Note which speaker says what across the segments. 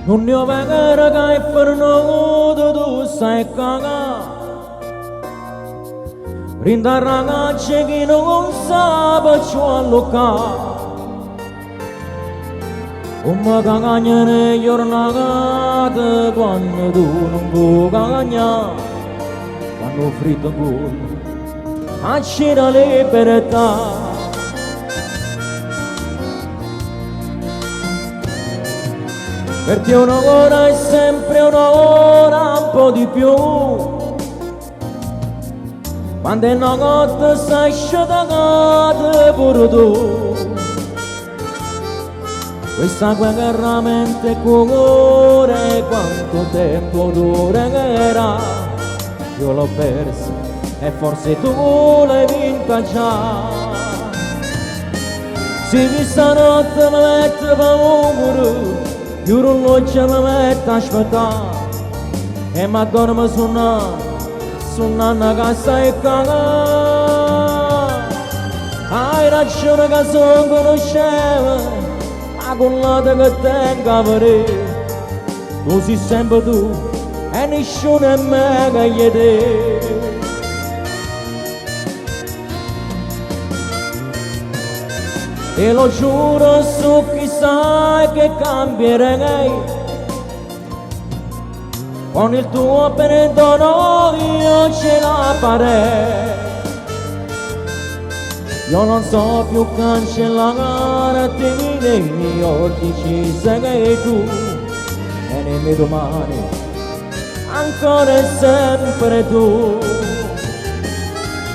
Speaker 1: non ne ho magari che è pernuto tu sai cagare. Rinda ragazzi che non sa ciò allocare. Come cagagna ne giornate quando tu non puoi cagare. Quando fritto ancora c'è la libertà. Perché un'ora è sempre un'ora, un po' di più. Quando è una notte sai sciatacate pure tu. Questa guerra mente cuore, quanto tempo dura che era. Io l'ho persa e forse tu l'hai vinta già. Se questa notte mi mette paura, io non lo ci mi metto a aspettare e mi addormo su una casa e cagare. Hai ragione che sono conosceva, ma con la che tengo a vedere. Tu sei sempre tu e nessuno è meglio di te. E lo giuro su chi sai che cambierai. Con il tuo perdono io ce la farei. Io non so più cancellarti nei miei occhi, ci sei tu. E nei miei domani ancora e sempre tu.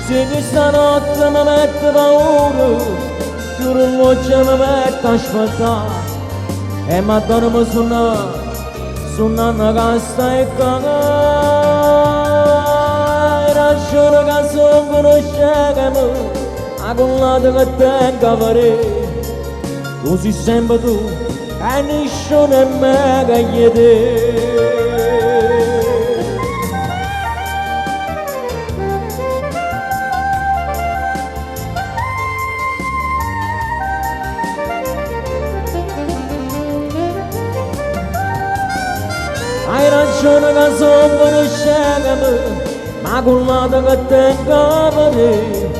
Speaker 1: Se questa notte mi mette paura, io non lo ci mi metto a aspettare e mi addormo su una casa e cagare. Hai ragione che sono conosceva, ma con la che tengo a vedere. Tu sei sempre tu e nessuno è meglio di te. Hai ragione che sono conosceva, ma con la che tengo a vedere.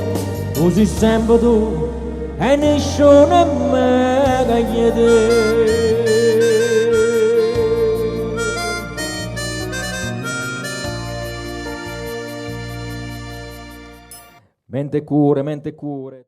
Speaker 1: Tu sei sempre tu e nessuno è meglio di te. Mente cure, mente cure.